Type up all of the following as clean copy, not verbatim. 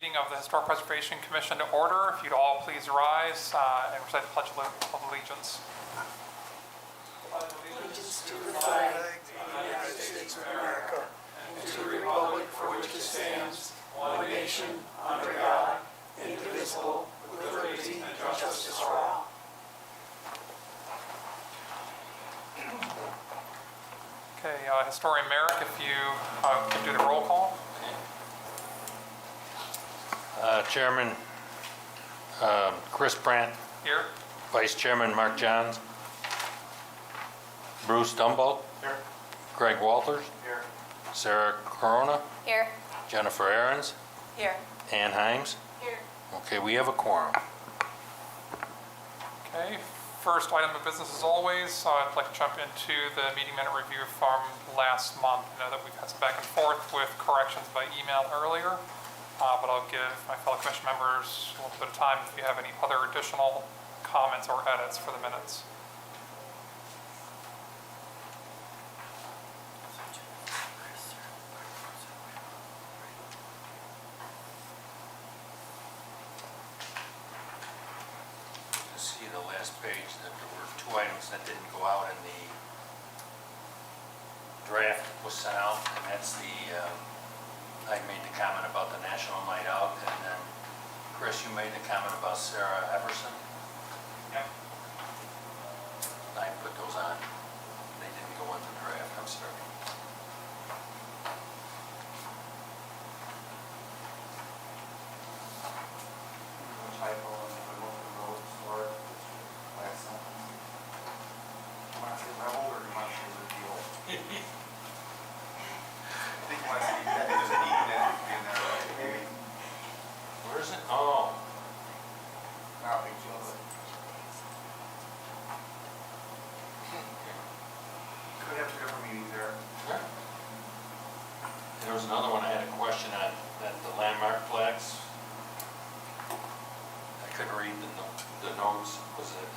Meeting of the Historic Preservation Commission to order. If you'd all please rise and recite the Pledge of Allegiance. Allegiance to the flag of the United States of America and to the republic for which it stands, one nation, under God, indivisible, with liberty and justice for all. Okay, Historian Merrick, if you could do the roll call. Chairman Chris Brandt, Here. Vice Chairman Mark Johns, Bruce Dumbold, Here. Greg Walters, Here. Sarah Corona, Here. Jennifer Ahrens, Here. Ann Himes. Here. Okay, we have a quorum. Okay, first item of business as always, I'd like to jump into the meeting minute review from last month. I know that we've had some back and forth with corrections by email earlier. But I'll give my fellow commission members a little bit of time if you have any other additional comments or edits for the minutes. You see the last page that there were two items that didn't go out in the draft that was sent out, and that's the I made the comment about the National Night Out, and then, Chris, you made the comment about Sarah Everson. Yep. I put those on. They didn't go in the draft, I'm sorry. Typo in the road historic last sentence. You want to say rebel or you want to say repeal? I think you want to say that there's an E in there, right? Maybe. Where is it? Oh, Not a big deal, but could have two different meanings there. sure. There was another one I had a question on, that the landmark flags. I couldn't read the notes. Was it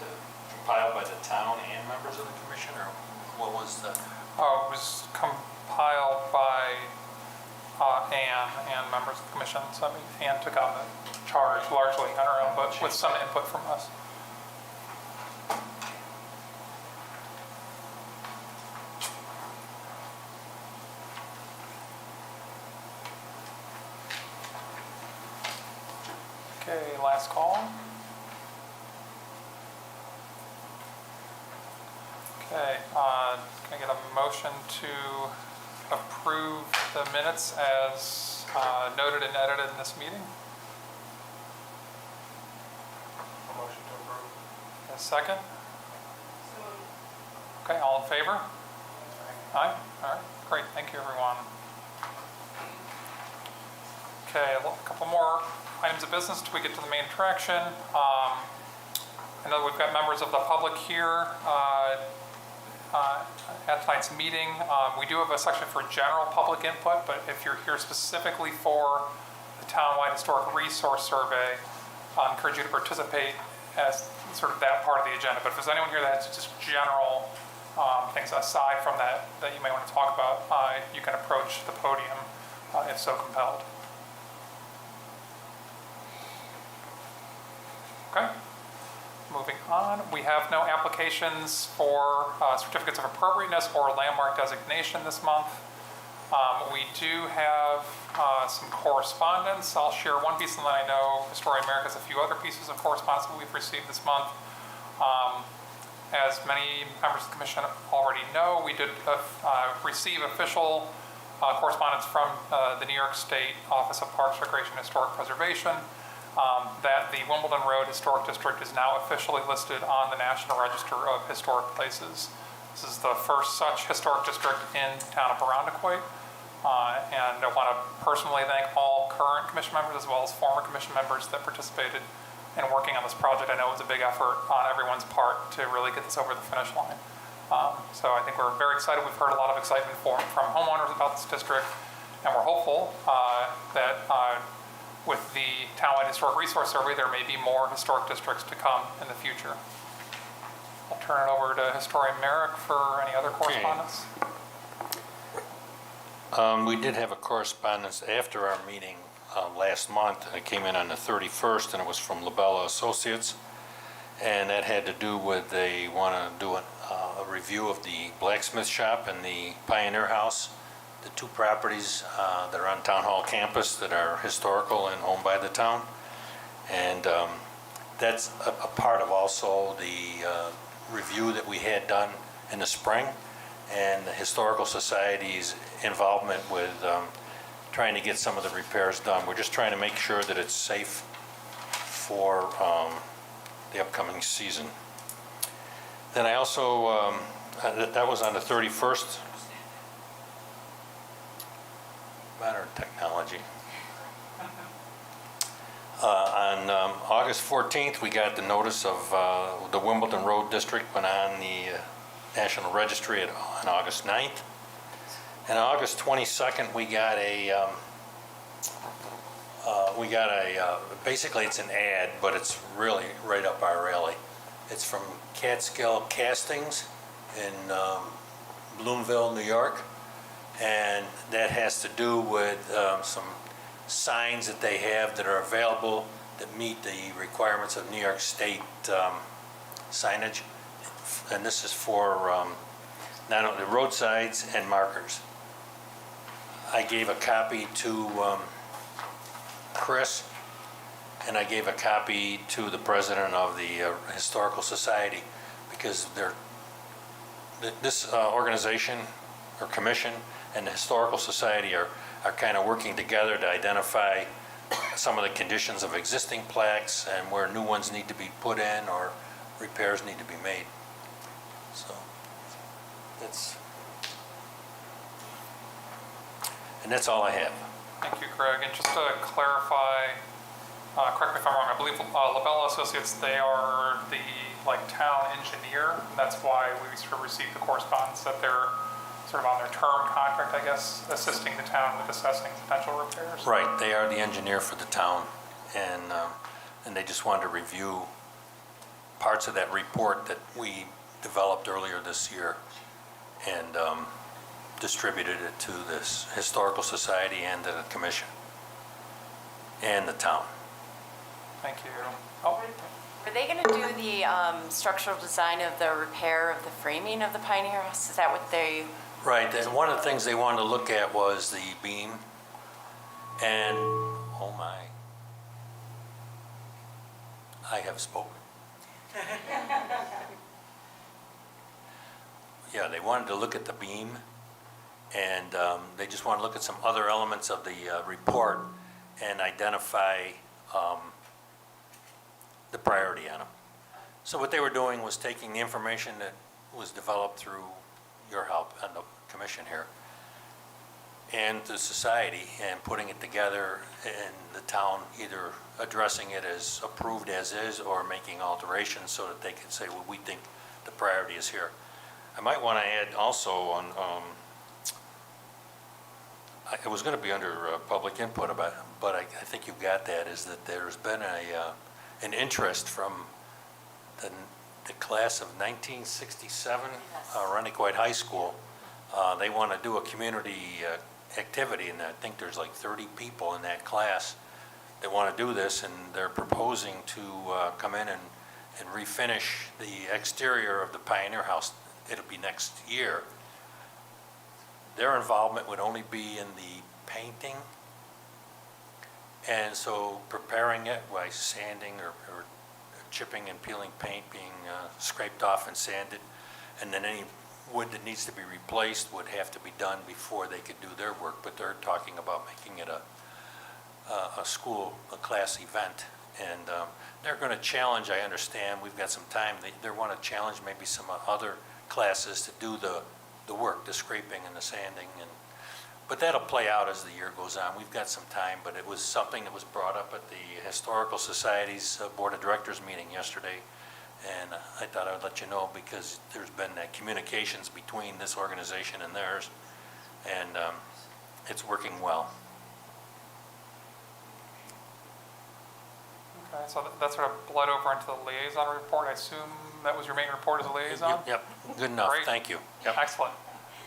compiled by the town and members of the commission, or what was the? It was compiled by Ann and members of the commission. So I mean, Ann took on the charge largely on her own, but with some input from us. Okay, last call. Okay, can I get a motion to approve the minutes as noted and edited in this meeting? A motion to approve. A second? Okay, all in favor? Aye? All right, great, thank you, everyone. Okay, a couple more items of business till we get to the main attraction. I know we've got members of the public here at tonight's meeting. We do have a section for general public input, but if you're here specifically for the townwide historic resource survey, I encourage you to participate as sort of that part of the agenda. But if there's anyone here that has just general things aside from that that you may want to talk about, you can approach the podium if so compelled. Okay. Moving on, we have no applications for certificates of appropriateness or landmark designation this month. We do have some correspondence. I'll share one piece, and then I know Historian Merrick has a few other pieces of correspondence that we've received this month. As many members of the commission already know, we did receive official correspondence from the New York State Office of Parks, Recreation, and Historic Preservation that the Wimbledon Road Historic District is now officially listed on the National Register of Historic Places. This is the first such historic district in the town of Arundequoit. And I want to personally thank all current commission members as well as former commission members that participated in working on this project. I know it was a big effort on everyone's part to really get this over the finish line. So I think we're very excited. We've heard a lot of excitement from homeowners about this district, and we're hopeful that with the townwide historic resource survey, there may be more historic districts to come in the future. I'll turn it over to Historian Merrick for any other correspondence. We did have a correspondence after our meeting last month. It came in on the 31st, and it was from Labella Associates. And that had to do with they want to do a review of the blacksmith shop and the Pioneer House, the two properties that are on Town Hall campus that are historical and owned by the town. And that's a part of also the review that we had done in the spring, and the Historical Society's involvement with trying to get some of the repairs done. We're just trying to make sure that it's safe for the upcoming season. Then I also, that was on the 31st. Modern technology. On August 14th, we got the notice of the Wimbledon Road District went on the National Registry on August 9th. And on August 22nd, we got basically it's an ad, but it's really right up our alley. It's from Catskill Castings in Bloomville, New York. And that has to do with some signs that they have that are available that meet the requirements of New York State signage. And this is for not only roadsides and markers. I gave a copy to Chris, and I gave a copy to the president of the Historical Society, because this organization or commission and the Historical Society are kind of working together to identify some of the conditions of existing plaques and where new ones need to be put in or repairs need to be made. So that's all I have. Thank you, Greg. And just to clarify, correct me if I'm wrong, I believe Labella Associates, they are the town engineer. And that's why we sort of received the correspondence that they're sort of on their term contract, I guess, assisting the town with assessing potential repairs. Right, they are the engineer for the town, and they just wanted to review parts of that report that we developed earlier this year and distributed it to this Historical Society and to the commission and the town. Thank you. Oh, Are they going to do the structural design of the repair of the framing of the Pioneer House? Is that what they... Right, and one of the things they wanted to look at was the beam, and, oh my, I have spoken. Yeah, they wanted to look at the beam, and they just want to look at some other elements of the report and identify the priority on them. So what they were doing was taking the information that was developed through your help and the commission here and the society and putting it together in the town, either addressing it as approved as is or making alterations so that they can say, well, we think the priority is here. I might want to add also on, it was going to be under public input about, but I think you've got that, is that there's been an interest from the class of 1967, Running High School. They want to do a community activity, and I think there's like 30 people in that class that want to do this, and they're proposing to come in and refinish the exterior of the Pioneer House. It'll be next year. Their involvement would only be in the painting, and so preparing it by sanding or chipping and peeling paint, being scraped off and sanded, and then any wood that needs to be replaced would have to be done before they could do their work. But they're talking about making it a class event, and they're going to challenge, I understand, we've got some time, they want to challenge maybe some other classes to do the work, the scraping and the sanding, but that'll play out as the year goes on. We've got some time, but it was something that was brought up at the Historical Society's Board of Directors meeting yesterday, and I thought I would let you know because there's been communications between this organization and theirs, and it's working well. okay, so that sort of bled over into the liaison report. I assume that was your main report as a liaison? Yep, good enough, Great. thank you. Yep. Excellent.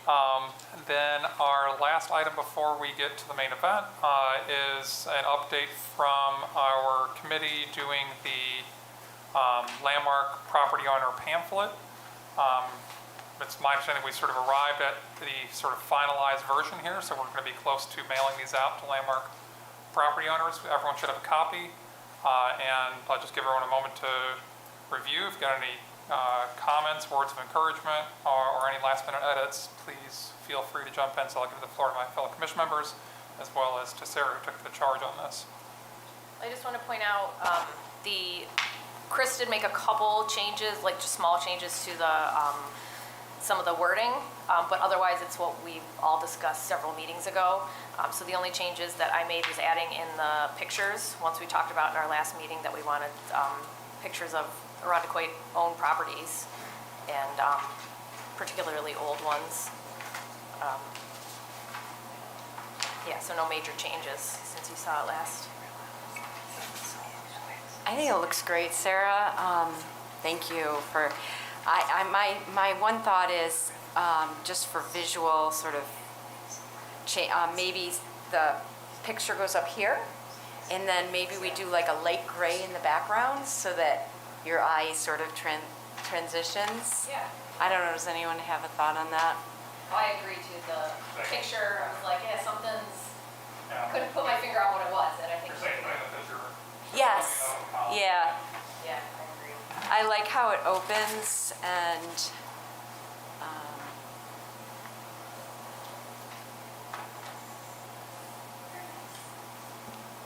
Then our last item before we get to the main event is an update from our committee doing the landmark property owner pamphlet. It's my understanding we sort of arrived at the sort of finalized version here, so we're going to be close to mailing these out to landmark property owners. Everyone should have a copy, and I'll just give everyone a moment to review. If you've got any comments, words of encouragement, or any last minute edits, please feel free to jump in. So I'll give the floor to my fellow commission members, as well as to Sarah, who took the charge on this. I just want to point out, Chris did make a couple changes, like just small changes to the, some of the wording, but otherwise it's what we've all discussed several meetings ago. So the only changes that I made was adding in the pictures, once we talked about in our last meeting that we wanted pictures of Irondequoit-owned properties, and particularly old ones. Yeah, so no major changes since you saw it last. I think it looks great, Sarah. Thank you for, my one thought is just for visual sort of, maybe the picture goes up here, and then maybe we do like a light gray in the background so that your eye sort of transitions. Yeah. I don't know, does anyone have a thought on that? I agree too. The picture, I was like, yeah, something's, couldn't put my finger on what it was, and I think. Yes, yeah. Yeah, I agree. I like how it opens and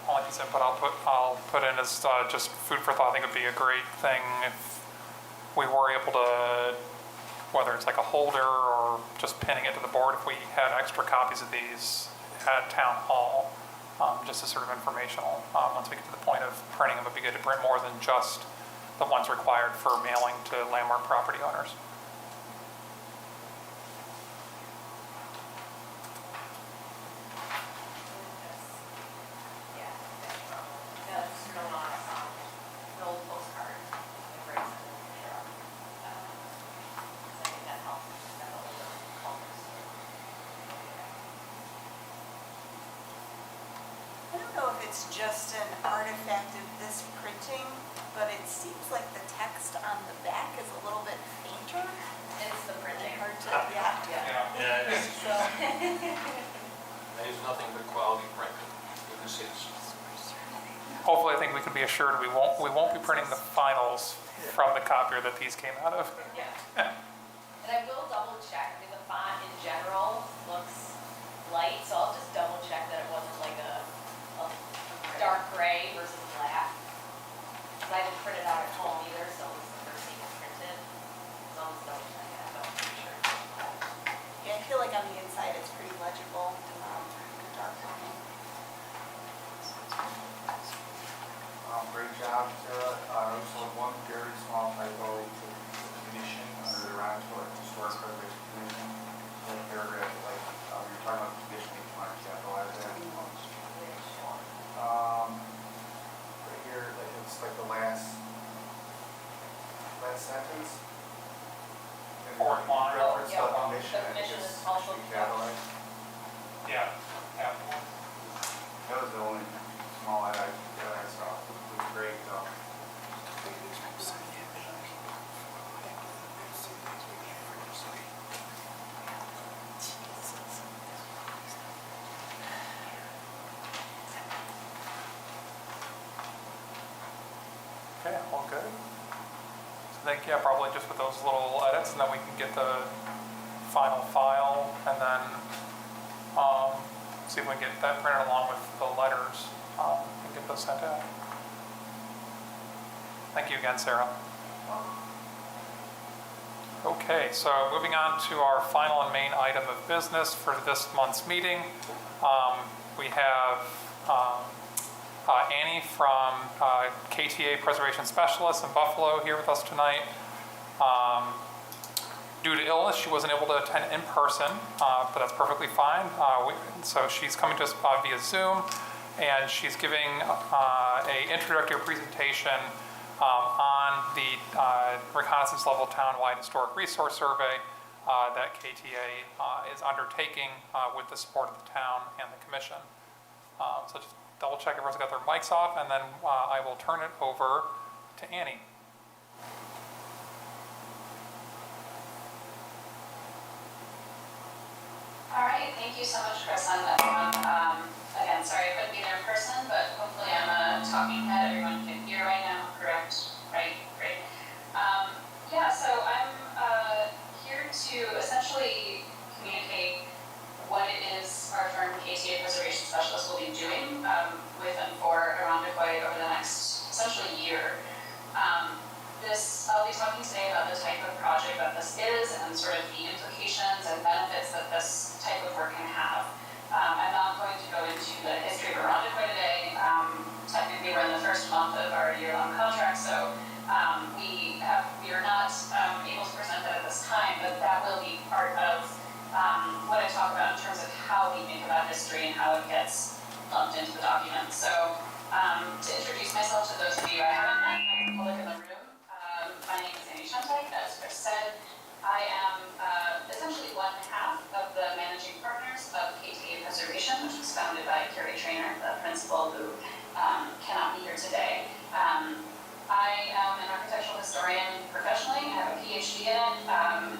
Like you said, but I'll put in as just food for thought. I think it'd be a great thing if we were able to, whether it's like a holder or just pinning it to the board, if we had extra copies of these at town hall, just as sort of informational. Once we get to the point of printing them, it'd be good to print more than just the ones required for mailing to landmark property owners. Yeah, that's still on an old postcard. It breaks it in the picture. So I think that helps. That older colors. I don't know if it's just an artifact of this printing, but it seems like the text on the back is a little bit fainter. It's the printing. Hard to, yeah. Yeah, it is. So, I use nothing but quality print. Goodness is. Hopefully, I think we can be assured we won't be printing the finals from the copier that these came out of. Yeah. And I will double check. I mean, the font in general looks light, so I'll just double check that it wasn't like a dark gray versus black. Because I didn't print it out at home either, so it was the first thing I printed. So I'll just double check that, but I'm pretty sure it's black. yeah, I feel like on the inside it's pretty legible, the dark line. Great job, Sarah. Just one very small typo to the commission under the Irondequoit Historic Preservation Commission. That paragraph, like, you're talking about the commission, you want to capitalize that. Right here, like, it's like the last sentence. And Fourth line. reference Oh, the yeah. commission, The I think commission it's is also- should be capitalized. Yeah. That was the only small item that I saw. It was great, though. Okay, all good. So I think, yeah, probably just with those little edits, and then we can get the final file, and then see if we can get that printed along with the letters, and get those sent out. Thank you again, Sarah. Okay, so moving on to our final and main item of business for this month's meeting. We have Annie from KTA Preservation Specialists in Buffalo here with us tonight. Due to illness, she wasn't able to attend in person, but that's perfectly fine. So she's coming to us via Zoom, and she's giving a introductory presentation on the reconnaissance level townwide historic resource survey. that KTA is undertaking with the support of the town and the commission. So just double check everyone's got their mics off, and then I will turn it over to Annie. All right, thank you so much, Chris, and everyone. Again, sorry I couldn't be there in person, but hopefully I'm a talking head. Everyone can hear right now, correct? Right, great. Yeah, so I'm here to essentially communicate what it is our firm, KTA Preservation Specialist, will be doing with and for Irondequoit over the next essentially year. I'll be talking today about the type of project that this is and sort of the implications and benefits that this type of work can have. I'm not going to go into the history of Irondequoit today. Technically, we're in the first month of our year-long contract, so we are not able to present that at this time, but that will be part of what I talk about in terms of how we think about history and how it gets lumped into the document. So to introduce myself to those of you I haven't met, I'm public in the room. My name is Annie Shuntek. As Chris said, I am essentially one half of the managing partners of KTA Preservation, which was founded by Carrie Trainer, the principal who cannot be here today. I am an architectural historian professionally. I have a PhD in it,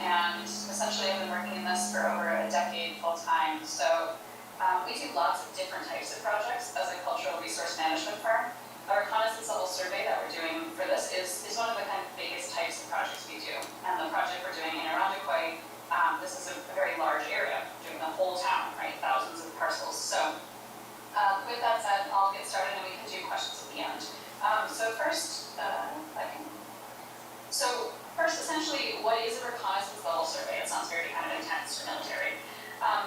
and essentially I've been working in this for over a decade full-time. So we do lots of different types of projects as a cultural resource management firm. Our reconnaissance level survey that we're doing for this is one of the kind of biggest types of projects we do. And the project we're doing in Irondequoit, this is a very large area, doing the whole town, right? Thousands of parcels. So with that said, I'll get started and we can do questions at the end. First, essentially, what is a reconnaissance level survey? It sounds very kind of intense or military.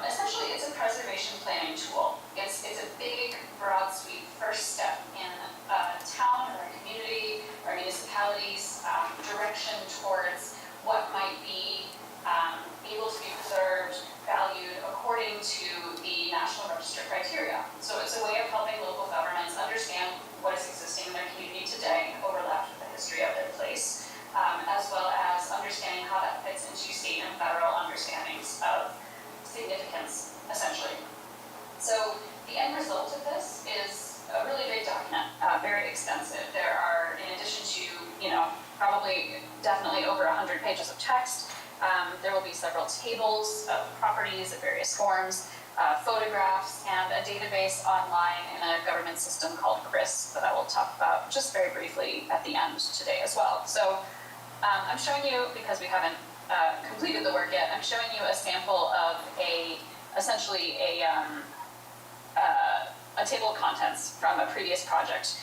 Essentially, it's a preservation planning tool. It's a big, broad sweep first step in a town or a community or municipality's direction towards what might be able to be preserved, valued according to the National Register criteria. So it's a way of helping local governments understand what is existing in their community today, overlapped with the history of their place, as well as understanding how that fits into state and federal understandings of significance, essentially. So the end result of this is a really big document, very extensive. There are, in addition to, probably definitely over 100 pages of text, there will be several tables of properties of various forms, photographs, and a database online in a government system called CRIS that I will talk about just very briefly at the end today as well. So I'm showing you, because we haven't completed the work yet, I'm showing you a sample of essentially a table of contents from a previous project,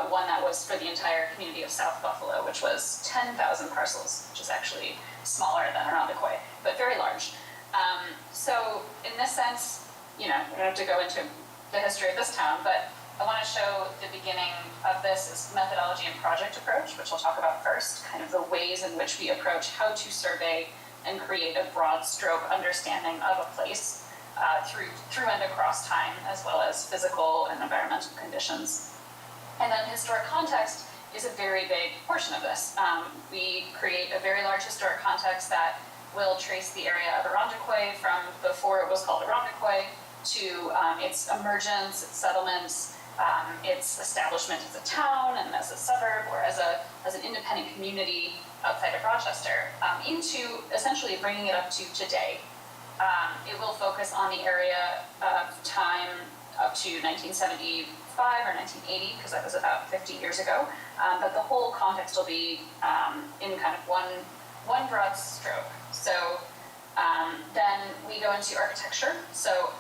one that was for the entire community of South Buffalo, which was 10,000 parcels, which is actually smaller than Irondequoit, but very large. So in this sense, we don't have to go into the history of this town, but I want to show the beginning of this is methodology and project approach, which I'll talk about first, kind of the ways in which we approach how to survey and create a broad stroke understanding of a place through and across time, as well as physical and environmental conditions. And then historic context is a very big portion of this. We create a very large historic context that will trace the area of Irondequoit from before it was called Irondequoit to its emergence, its settlements, its establishment as a town and as a suburb or as an independent community outside of Rochester, into essentially bringing it up to today. It will focus on the area of time up to 1975 or 1980, because that was about 50 years ago. But the whole context will be in kind of one broad stroke. So then we go into architecture. So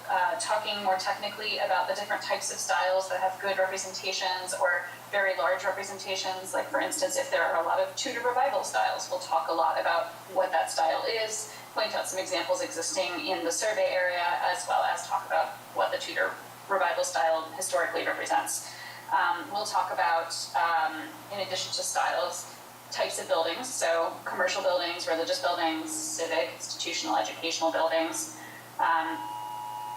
talking more technically about the different types of styles that have good representations or very large representations. Like for instance, if there are a lot of Tudor Revival styles, we'll talk a lot about what that style is, point out some examples existing in the survey area, as well as talk about what the Tudor Revival style historically represents. We'll talk about, in addition to styles, types of buildings, so commercial buildings, religious buildings, civic, institutional, educational buildings.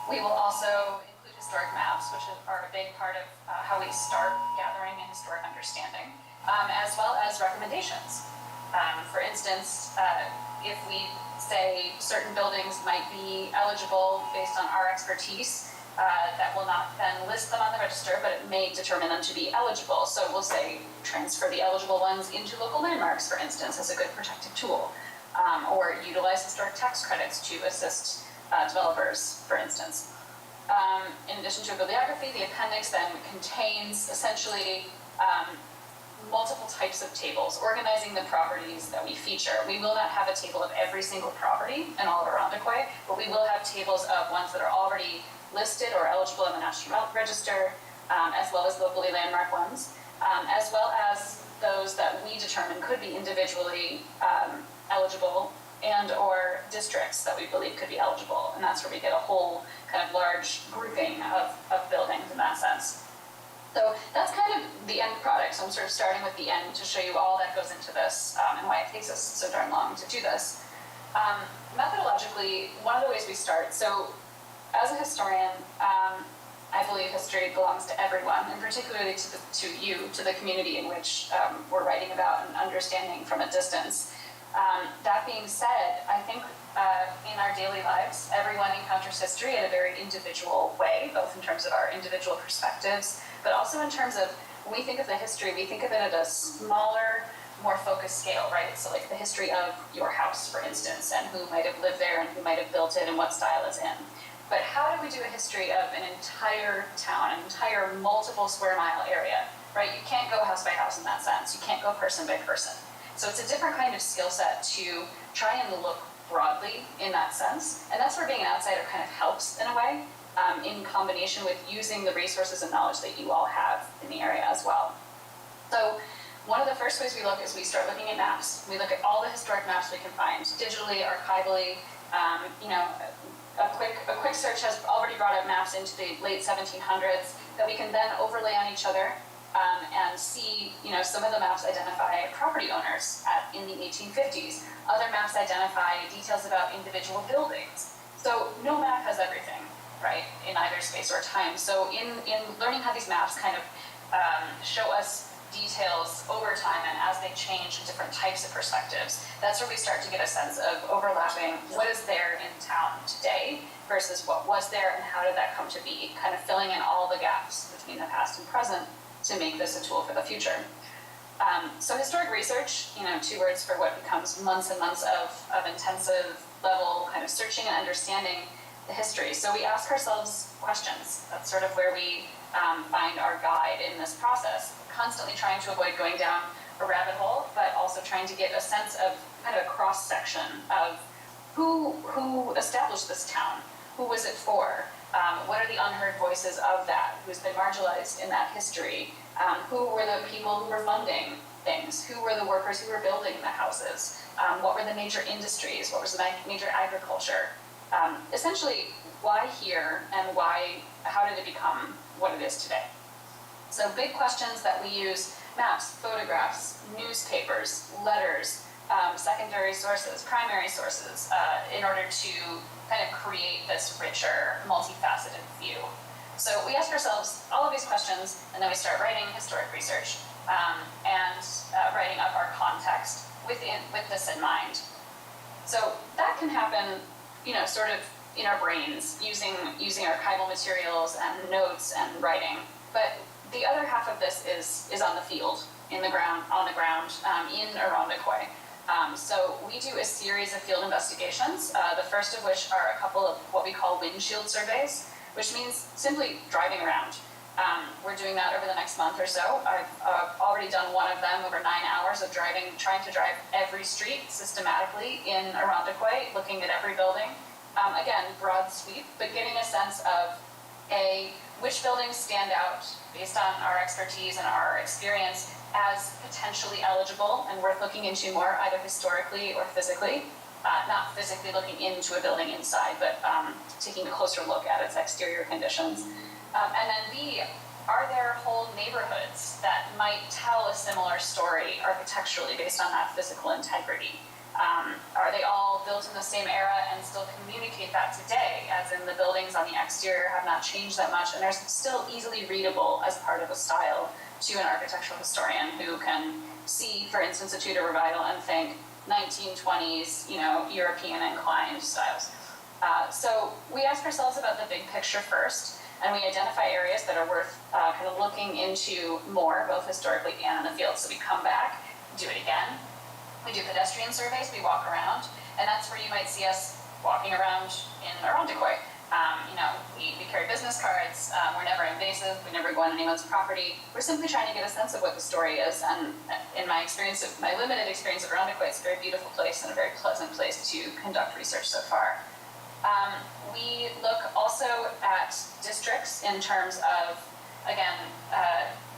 We will also include historic maps, which are a big part of how we start gathering a historic understanding, as well as recommendations. For instance, if we say certain buildings might be eligible based on our expertise, that will not then list them on the register, but it may determine them to be eligible. So we'll say transfer the eligible ones into local landmarks, for instance, as a good protective tool, or utilize historic tax credits to assist developers, for instance. In addition to a bibliography, the appendix then contains essentially multiple types of tables, organizing the properties that we feature. We will not have a table of every single property in all of Irondequoit, but we will have tables of ones that are already listed or eligible in the National Register, as well as locally landmarked ones, as well as those that we determine could be individually eligible and or districts that we believe could be eligible. And that's where we get a whole kind of large grouping of buildings in that sense. So that's kind of the end product. So I'm sort of starting with the end to show you all that goes into this and why it takes us so darn long to do this. Methodologically, one of the ways we start, so as a historian, I believe history belongs to everyone, and particularly to you, to the community in which we're writing about and understanding from a distance. That being said, I think in our daily lives, everyone encounters history in a very individual way, both in terms of our individual perspectives, but also in terms of, when we think of the history, we think of it at a smaller, more focused scale, right? So like the history of your house, for instance, and who might have lived there and who might have built it and what style it's in. But how do we do a history of an entire town, an entire multiple square mile area, right? You can't go house by house in that sense. You can't go person by person. So it's a different kind of skill set to try and look broadly in that sense. And that's where being an outsider kind of helps in a way, in combination with using the resources and knowledge that you all have in the area as well. So one of the first ways we look is we start looking at maps. We look at all the historic maps we can find, digitally, archivally. A quick search has already brought up maps into the late 1700s that we can then overlay on each other and see, some of the maps identify property owners in the 1850s. Other maps identify details about individual buildings. So no map has everything, right, in either space or time. So in learning how these maps kind of show us details over time and as they change in different types of perspectives, that's where we start to get a sense of overlapping what is there in town today versus what was there and how did that come to be, kind of filling in all the gaps between the past and present to make this a tool for the future. So historic research, 2 words for what becomes months and months of intensive level kind of searching and understanding the history. So we ask ourselves questions. That's sort of where we find our guide in this process, constantly trying to avoid going down a rabbit hole, but also trying to get a sense of kind of a cross-section of who established this town, who was it for, what are the unheard voices of that, who's been marginalized in that history, who were the people who were funding things, who were the workers who were building the houses, what were the major industries, what was the major agriculture. Essentially, why here and how did it become what it is today? So big questions that we use: maps, photographs, newspapers, letters, secondary sources, primary sources, in order to kind of create this richer, multifaceted view. So we ask ourselves all of these questions, and then we start writing historic research and writing up our context with this in mind. So that can happen, sort of in our brains, using archival materials and notes and writing. But the other half of this is on the field, on the ground, in Irondequoit. So we do a series of field investigations, the first of which are a couple of what we call windshield surveys, which means simply driving around. We're doing that over the next month or so. I've already done one of them, over 9 hours of trying to drive every street systematically in Irondequoit, looking at every building. Again, broad sweep, but getting a sense of which buildings stand out based on our expertise and our experience as potentially eligible and worth looking into more, either historically or physically. Not physically looking into a building inside, but taking a closer look at its exterior conditions. And then B, are there whole neighborhoods that might tell a similar story architecturally based on that physical integrity? Are they all built in the same era and still communicate that today, as in the buildings on the exterior have not changed that much and they're still easily readable as part of a style to an architectural historian who can see, for instance, a Tudor revival and think 1920s, European inclined styles. So we ask ourselves about the big picture first, and we identify areas that are worth kind of looking into more, both historically and in the field. So we come back, do it again. We do pedestrian surveys, we walk around, and that's where you might see us walking around in Irondequoit. We carry business cards, we're never invasive, we never go on anyone's property. We're simply trying to get a sense of what the story is, and in my limited experience of Irondequoit, it's a very beautiful place and a very pleasant place to conduct research so far. We look also at districts in terms of, again,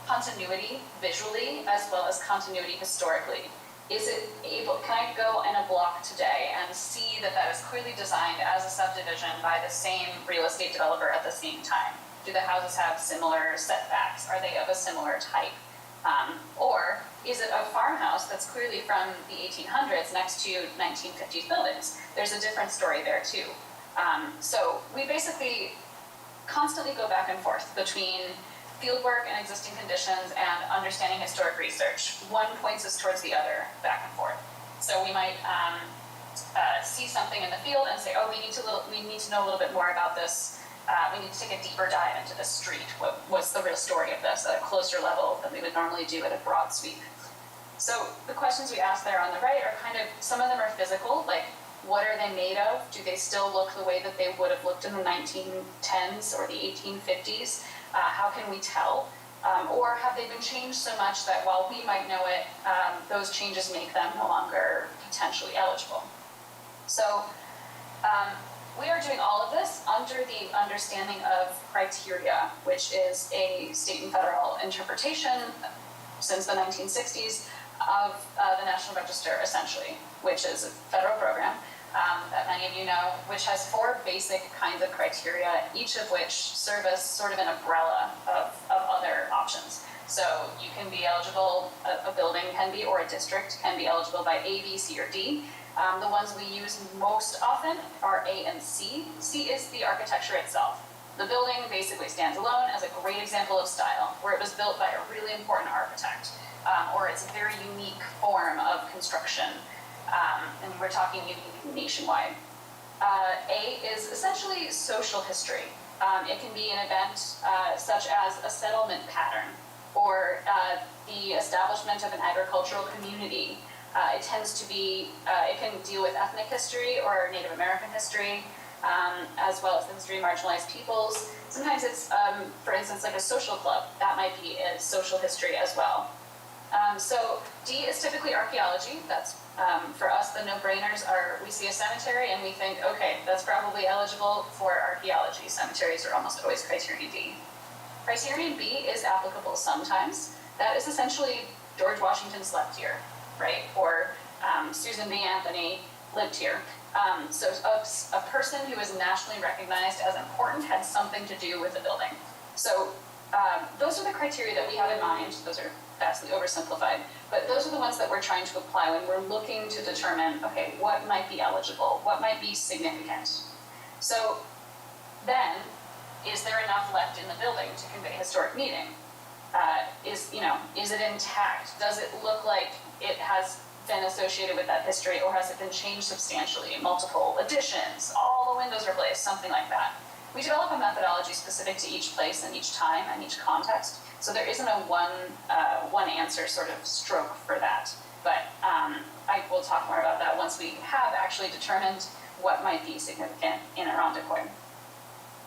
continuity visually as well as continuity historically. Can I go in a block today and see that that is clearly designed as a subdivision by the same real estate developer at the same time? Do the houses have similar setbacks? Are they of a similar type? Or is it a farmhouse that's clearly from the 1800s next to 1950s buildings? There's a different story there too. So we basically constantly go back and forth between fieldwork and existing conditions and understanding historic research. One points us towards the other, back and forth. So we might see something in the field and say, oh, we need to know a little bit more about this. We need to take a deeper dive into this street. What's the real story of this at a closer level than we would normally do at a broad sweep? So the questions we ask there on the right are kind of, some of them are physical, like what are they made of? Do they still look the way that they would have looked in the 1910s or the 1850s? How can we tell? Or have they been changed so much that while we might know it, those changes make them no longer potentially eligible? So we are doing all of this under the understanding of criteria, which is a state and federal interpretation since the 1960s of the National Register, essentially, which is a federal program that many of you know, which has 4 basic kinds of criteria, each of which serve as sort of an umbrella of other options. So you can be eligible, a building can be, or a district can be eligible by A, B, C, or D. The ones we use most often are A and C. C is the architecture itself. The building basically stands alone as a great example of style, where it was built by a really important architect, or it's a very unique form of construction. And we're talking nationwide. A is essentially social history. It can be an event such as a settlement pattern or the establishment of an agricultural community. It tends to be, it can deal with ethnic history or Native American history, as well as the history of marginalized peoples. Sometimes it's, for instance, like a social club. That might be a social history as well. So D is typically archaeology. That's, for us, the no-brainers are, we see a cemetery and we think, okay, that's probably eligible for archaeology. Cemeteries are almost always criterion D. Criterion B is applicable sometimes. That is essentially George Washington slept here, right? Or Susan B. Anthony lived here. So a person who is nationally recognized as important had something to do with the building. So those are the criteria that we have in mind. Those are vastly oversimplified, but those are the ones that we're trying to apply when we're looking to determine, okay, what might be eligible, what might be significant. So then, is there enough left in the building to convey historic meaning? Is it intact? Does it look like it has been associated with that history, or has it been changed substantially? Multiple additions, all the windows are glazed, something like that. We develop a methodology specific to each place and each time and each context, so there isn't a one answer sort of stroke for that. But I will talk more about that once we have actually determined what might be significant in Irondequoit.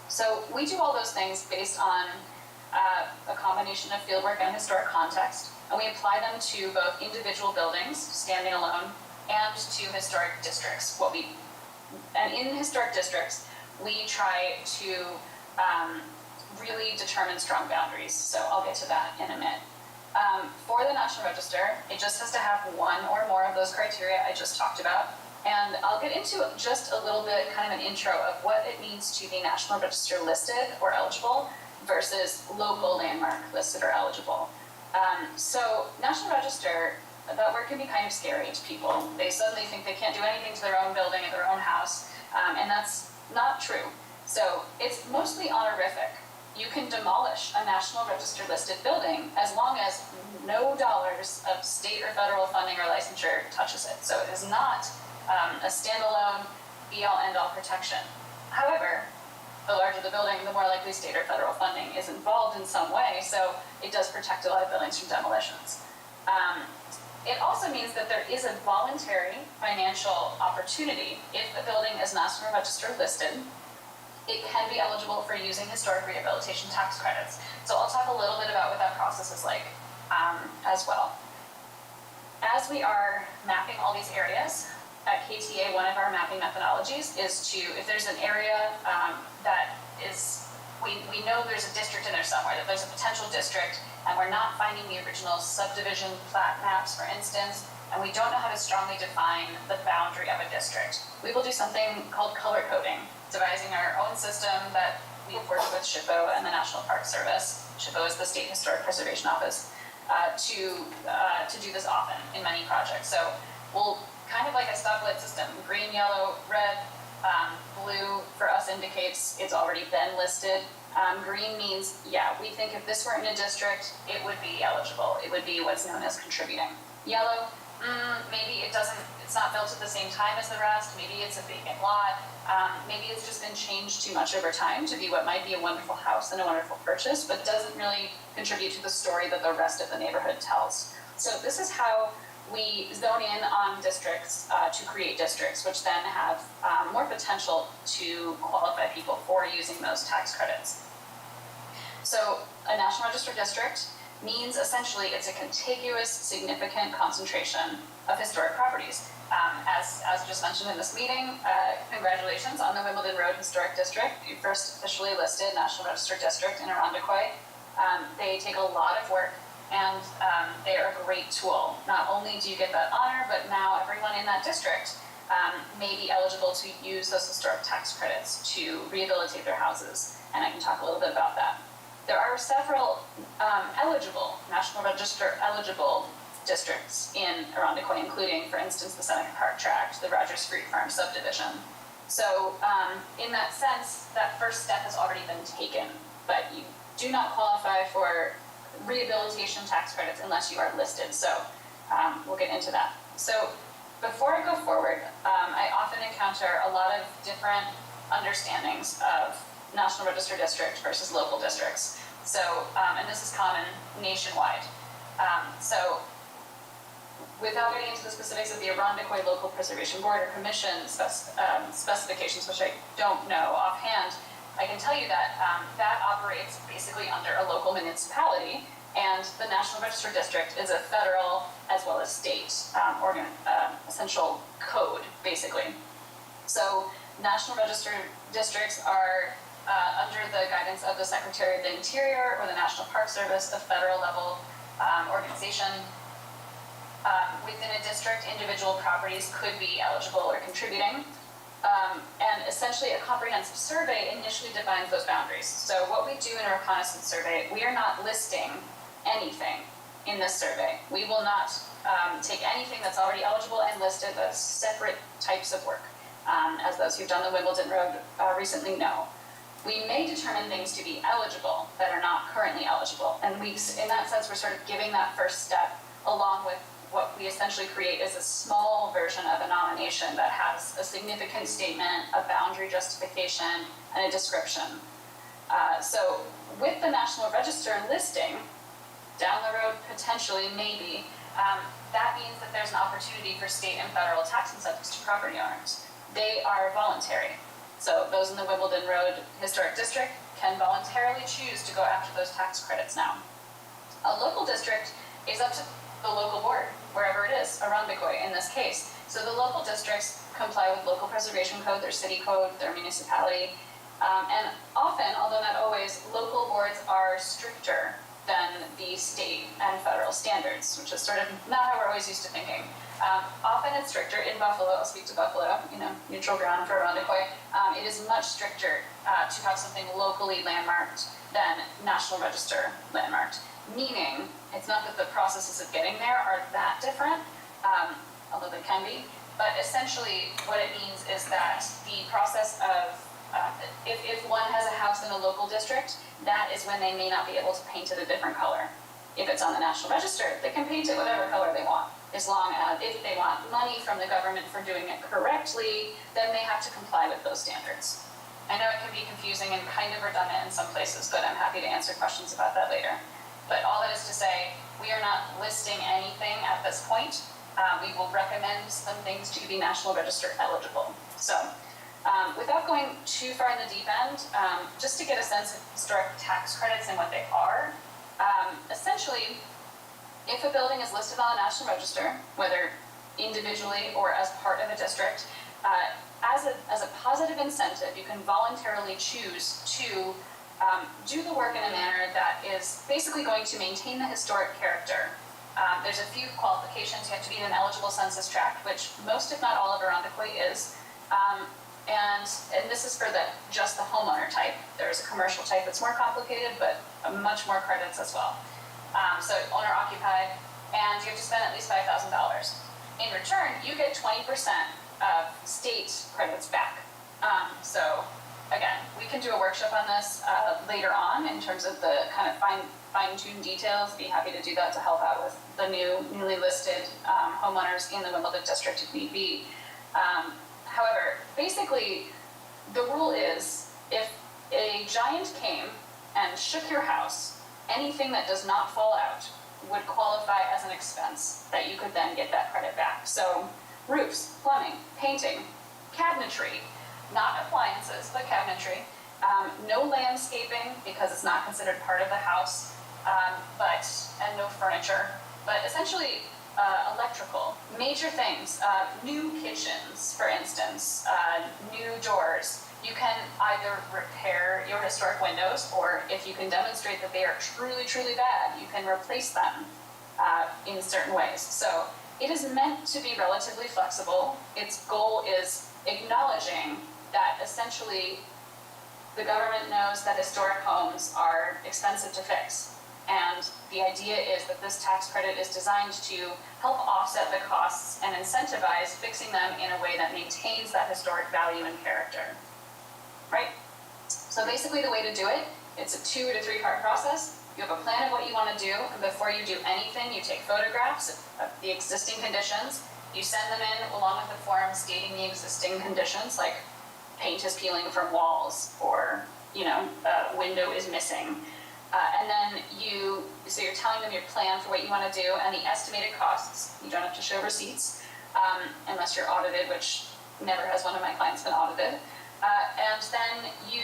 So we do all those things based on a combination of fieldwork and historic context, and we apply them to both individual buildings, standing alone, and to historic districts. And in historic districts, we try to really determine strong boundaries. So I'll get to that in a minute. For the National Register, it just has to have one or more of those criteria I just talked about. And I'll get into just a little bit, kind of an intro of what it means to be National Register listed or eligible versus local landmark listed or eligible. So National Register, that word can be kind of scary to people. They suddenly think they can't do anything to their own building or their own house, and that's not true. So it's mostly honorific. you can demolish a National Register listed building as long as no dollars of state or federal funding or licensure touches it. So it is not a standalone be-all end-all protection. However, the larger the building, the more likely state or federal funding is involved in some way, so it does protect a lot of buildings from demolitions. It also means that there is a voluntary financial opportunity. If a building is National Register listed, it can be eligible for using historic rehabilitation tax credits. So I'll talk a little bit about what that process is like as well. As we are mapping all these areas, at KTA, one of our mapping methodologies is to, if there's an area that is, we know there's a district in there somewhere, that there's a potential district, and we're not finding the original subdivision plat maps, for instance, and we don't know how to strongly define the boundary of a district, we will do something called color coding, devising our own system that we've worked with SHPO and the National Park Service. SHPO is the State Historic Preservation Office, to do this often in many projects. So we'll kind of like a stoplight system, green, yellow, red, blue for us indicates it's already been listed. Green means, yeah, we think if this were in a district, it would be eligible. It would be what's known as contributing. Yellow, maybe it's not built at the same time as the rest. Maybe it's a vacant lot. Maybe it's just been changed too much over time to be what might be a wonderful house and a wonderful purchase, but doesn't really contribute to the story that the rest of the neighborhood tells. So this is how we zone in on districts to create districts, which then have more potential to qualify people for using those tax credits. So a National Register district means essentially it's a contiguous, significant concentration of historic properties. As just mentioned in this meeting, congratulations on the Wimbledon Road Historic District. You first officially listed National Register District in Irondequoit. They take a lot of work, and they are a great tool. Not only do you get that honor, but now everyone in that district may be eligible to use those historic tax credits to rehabilitate their houses, and I can talk a little bit about that. There are several eligible, National Register eligible districts in Irondequoit, including, for instance, the Seneca Park Tract, the Rogers Fruit Farm subdivision. So in that sense, that first step has already been taken, but you do not qualify for rehabilitation tax credits unless you are listed. So we'll get into that. So before I go forward, I often encounter a lot of different understandings of National Register district versus local districts. So, and this is common nationwide. So without getting into the specifics of the Irondequoit Local Preservation Board or Commission specifications, which I don't know offhand, I can tell you that that operates basically under a local municipality, and the National Register District is a federal as well as state essential code, basically. So National Register districts are under the guidance of the Secretary of the Interior or the National Park Service, a federal level organization. Within a district, individual properties could be eligible or contributing. And essentially a comprehensive survey initially defines those boundaries. So what we do in a reconnaissance survey, we are not listing anything in this survey. We will not take anything that's already eligible and listed as separate types of work, as those who've done the Wimbledon Road recently know. We may determine things to be eligible that are not currently eligible. And in that sense, we're sort of giving that first step along with what we essentially create is a small version of a nomination that has a significant statement, a boundary justification, and a description. So with the National Register listing, down the road, potentially, maybe, that means that there's an opportunity for state and federal tax incentives to property owners. They are voluntary. So those in the Wimbledon Road Historic District can voluntarily choose to go after those tax credits now. A local district is up to the local board, wherever it is, Irondequoit in this case. So the local districts comply with local preservation code, their city code, their municipality. And often, although not always, local boards are stricter than the state and federal standards, which is sort of not how we're always used to thinking. Often it's stricter. In Buffalo, I'll speak to Buffalo, neutral ground for Irondequoit. It is much stricter to have something locally landmarked than National Register landmarked. Meaning, it's not that the processes of getting there are that different, although they can be, but essentially what it means is that the process of If one has a house in a local district, that is when they may not be able to paint it a different color. If it's on the National Register, they can paint it whatever color they want, as long as if they want money from the government for doing it correctly, then they have to comply with those standards. I know it can be confusing and kind of redundant in some places, but I'm happy to answer questions about that later. But all that is to say, we are not listing anything at this point. We will recommend some things to be National Register eligible. So, without going too far in the deep end, just to get a sense of historic tax credits and what they are, essentially, if a building is listed on the National Register, whether individually or as part of a district, as a positive incentive, you can voluntarily choose to do the work in a manner that is basically going to maintain the historic character. There's a few qualifications. You have to be in an eligible census tract, which most, if not all, of Irondequoit is. And this is for just the homeowner type. There's a commercial type that's more complicated, but much more credits as well. So owner occupied, and you have to spend at least $5,000. In return, you get 20% of state credits back. So again, we can do a workshop on this later on in terms of the kind of fine-tuned details. Be happy to do that to help out with the newly listed homeowners in the Wimbledon district if need be. However, basically, the rule is if a giant came and shook your house, anything that does not fall out would qualify as an expense that you could then get that credit back. So roofs, plumbing, painting, cabinetry, not appliances, but cabinetry, no landscaping because it's not considered part of the house, and no furniture, but essentially electrical, major things, new kitchens, for instance, new doors. You can either repair your historic windows, or if you can demonstrate that they are truly, truly bad, you can replace them in certain ways. So it is meant to be relatively flexible. Its goal is acknowledging that essentially the government knows that historic homes are expensive to fix. And the idea is that this tax credit is designed to help offset the costs and incentivize fixing them in a way that maintains that historic value and character. Right? So basically the way to do it, it's a 2 to 3 part process. You have a plan of what you want to do, and before you do anything, you take photographs of the existing conditions. You send them in along with the form stating the existing conditions, like paint is peeling from walls, or a window is missing. And then you're telling them your plan for what you want to do and the estimated costs. You don't have to show receipts unless you're audited, which never has one of my clients been audited. And then you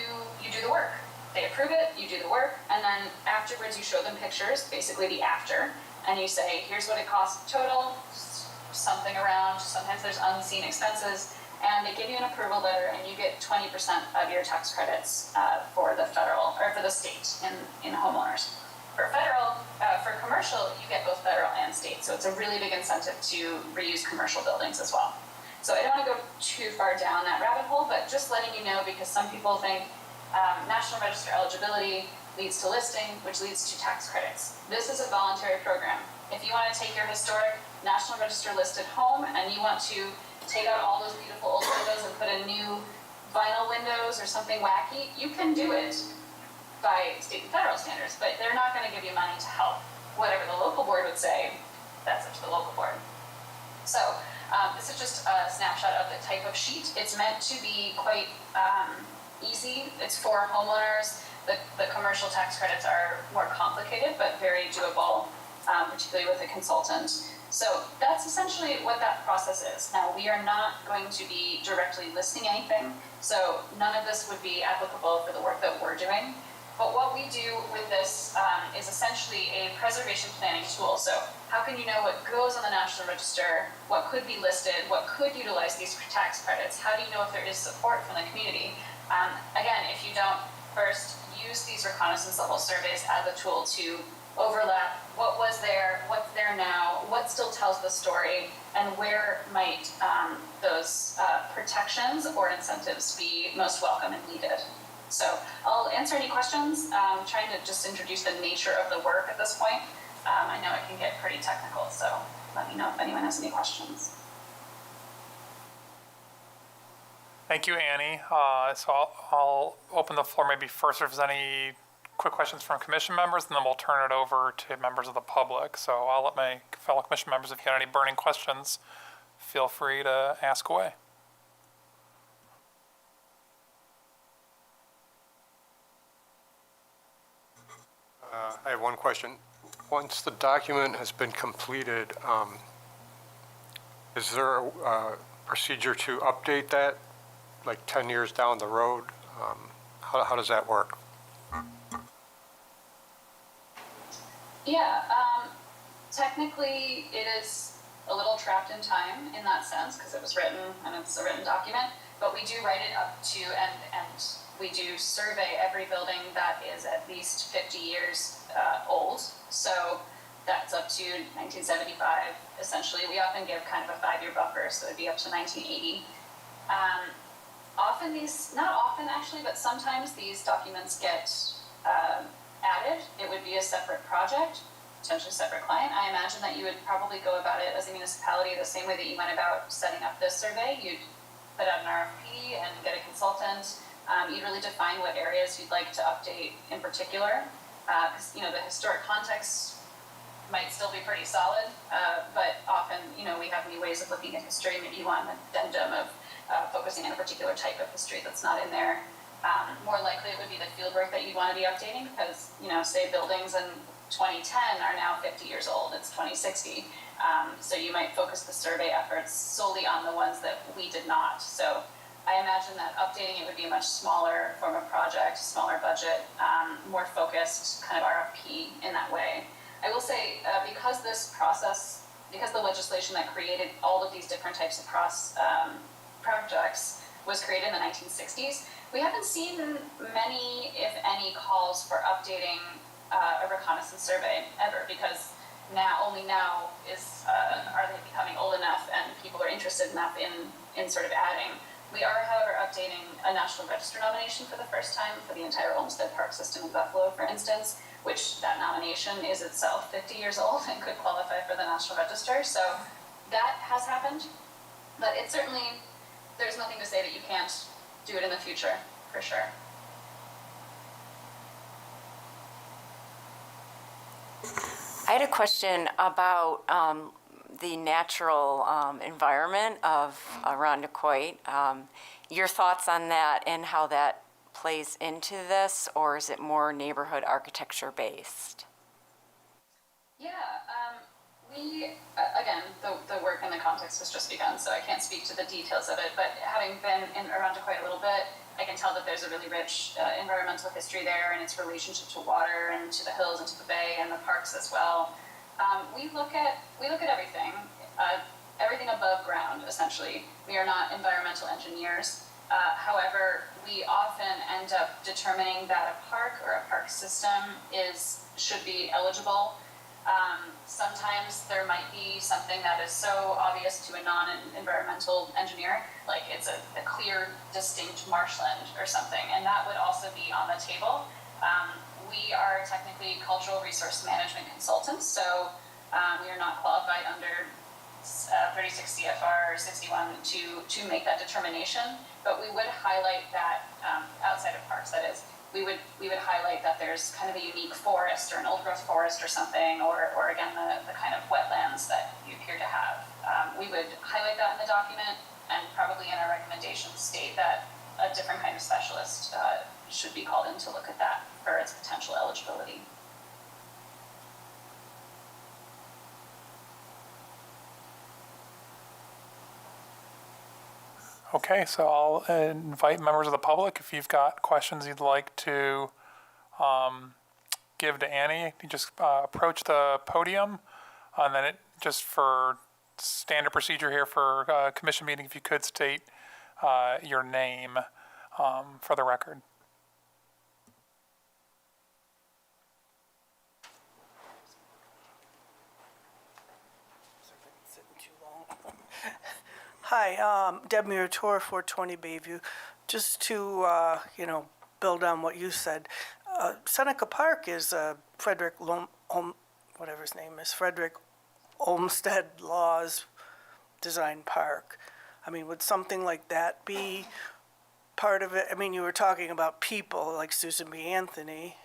do the work. They approve it, you do the work, and then afterwards you show them pictures, basically the after, and you say, here's what it costs total, something around, sometimes there's unseen expenses, and they give you an approval letter, and you get 20% of your tax credits for the federal, or for the state in homeowners. For federal, for commercial, you get both federal and state, so it's a really big incentive to reuse commercial buildings as well. So I don't want to go too far down that rabbit hole, but just letting you know, because some people think National Register eligibility leads to listing, which leads to tax credits. This is a voluntary program. If you want to take your historic National Register listed home and you want to take out all those beautiful old windows and put in new vinyl windows or something wacky, you can do it by state and federal standards, but they're not going to give you money to help. Whatever the local board would say, that's up to the local board. So this is just a snapshot of the type of sheet. It's meant to be quite easy. It's for homeowners. The commercial tax credits are more complicated, but very doable, particularly with a consultant. So that's essentially what that process is. Now, we are not going to be directly listing anything, so none of this would be applicable for the work that we're doing. But what we do with this is essentially a preservation planning tool. So how can you know what goes on the National Register, what could be listed, what could utilize these tax credits? How do you know if there is support from the community? Again, if you don't first use these reconnaissance level surveys as a tool to overlap what was there, what's there now, what still tells the story, and where might those protections or incentives be most welcome and needed. So I'll answer any questions. I'm trying to just introduce the nature of the work at this point. I know it can get pretty technical, so let me know if anyone has any questions. Thank you, Annie. So I'll open the floor maybe first if there's any quick questions from commission members, and then we'll turn it over to members of the public. So I'll let my fellow commission members, if you have any burning questions, feel free to ask away. I have one question. Once the document has been completed, is there a procedure to update that, like 10 years down the road? How does that work? Yeah, technically it is a little trapped in time in that sense because it was written and it's a written document, but we do write it up to and we do survey every building that is at least 50 years old. So that's up to 1975, essentially. We often give kind of a 5-year buffer, so it'd be up to 1980. Often these, not often actually, but sometimes these documents get added. It would be a separate project, potentially a separate client. I imagine that you would probably go about it as a municipality the same way that you went about setting up this survey. You'd put out an RFP and get a consultant. You'd really define what areas you'd like to update in particular, because the historic context might still be pretty solid, but often we have new ways of looking at history. Maybe you want an addendum of focusing on a particular type of history that's not in there. More likely it would be the fieldwork that you'd want to be updating because say buildings in 2010 are now 50 years old. It's 2060, so you might focus the survey efforts solely on the ones that we did not. So I imagine that updating it would be a much smaller form of project, smaller budget, more focused kind of RFP in that way. I will say, because this process, because the legislation that created all of these different types of projects was created in the 1960s, we haven't seen many, if any, calls for updating a reconnaissance survey ever, because only now are they becoming old enough and people are interested enough in sort of adding. We are, however, updating a National Register nomination for the first time for the entire Olmsted Park system in Buffalo, for instance, which that nomination is itself 50 years old and could qualify for the National Register. So that has happened, but it certainly, there's nothing to say that you can't do it in the future, for sure. I had a question about the natural environment of Irondequoit. Your thoughts on that and how that plays into this, or is it more neighborhood architecture based? Yeah, we, again, the work and the context has just begun, so I can't speak to the details of it, but having been in Irondequoit a little bit, I can tell that there's a really rich environmental history there and its relationship to water and to the hills and to the bay and the parks as well. We look at everything, everything above ground, essentially. We are not environmental engineers. However, we often end up determining that a park or a park system should be eligible. Sometimes there might be something that is so obvious to a non-environmental engineer, like it's a clear, distinct marshland or something, and that would also be on the table. We are technically cultural resource management consultants, so we are not qualified under 36 CFR 61 to make that determination, but we would highlight that outside of parks, that is, we would highlight that there's kind of a unique forest or an old growth forest or something, or again the kind of wetlands that you appear to have. We would highlight that in the document and probably in our recommendations state that a different kind of specialist should be called in to look at that for its potential eligibility. Okay, so I'll invite members of the public. If you've got questions you'd like to give to Annie, you just approach the podium, and then just for standard procedure here for commission meeting, if you could state your name for the record. Hi, Deb Murator, 420 Bayview. Just to, build on what you said, Seneca Park is Frederick Olmsted Law's design park. I mean, would something like that be part of it, I mean, you were talking about people like Susan B. Anthony.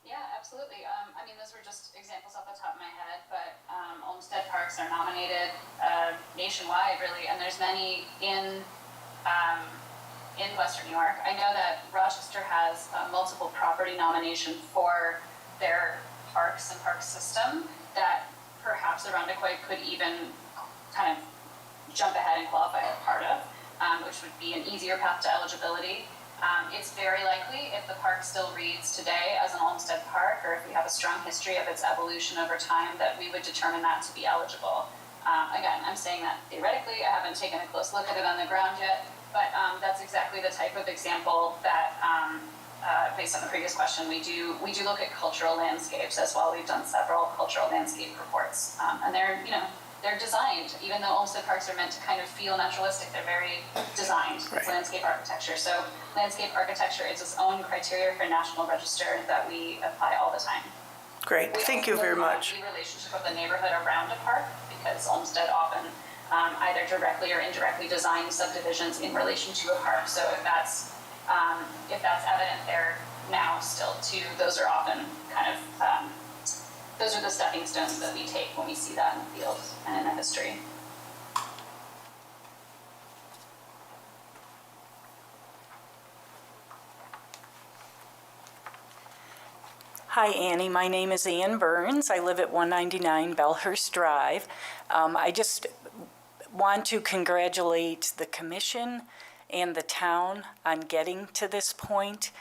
Yeah, absolutely. I mean, those were just examples off the top of my head, but Olmsted Parks are nominated nationwide, really, and there's many in Western New York. I know that Rochester has multiple property nominations for their parks and park system that perhaps Arundequoit could even kind of jump ahead and qualify as part of, which would be an easier path to eligibility. It's very likely if the park still reads today as an Olmsted Park, or if we have a strong history of its evolution over time, that we would determine that to be eligible. Again, I'm saying that theoretically. I haven't taken a close look at it on the ground yet, but that's exactly the type of example that, based on the previous question, we do look at cultural landscapes as well. We've done several cultural landscape reports, and they're designed, even though Olmsted Parks are meant to kind of feel naturalistic, they're very designed. It's landscape architecture. So landscape architecture is its own criteria for National Register that we apply all the time. Great, thank you very much. The relationship of the neighborhood around a park, because Olmsted often either directly or indirectly design subdivisions in relation to a park. So if that's evident there now still too, those are often kind of those are the stepping stones that we take when we see that in the field and in the history. Hi, Annie. My name is Ann Burns. I live at 199 Bellhurst Drive. I just want to congratulate the commission and the town on getting to this point.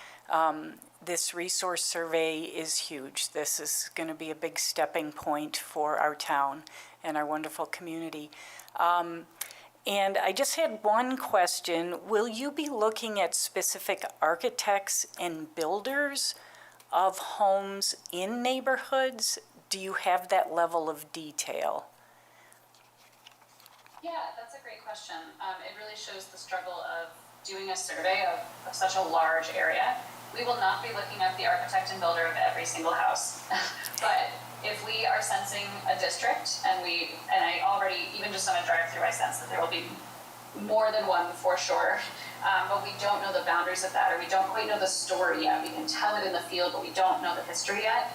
This resource survey is huge. This is going to be a big stepping point for our town and our wonderful community. And I just had one question. Will you be looking at specific architects and builders of homes in neighborhoods? Do you have that level of detail? Yeah, that's a great question. It really shows the struggle of doing a survey of such a large area. We will not be looking at the architect and builder of every single house. But if we are sensing a district, and I already, even just on a drive-through, I sense that there will be more than one for sure, but we don't know the boundaries of that, or we don't quite know the story yet. We can tell it in the field, but we don't know the history yet.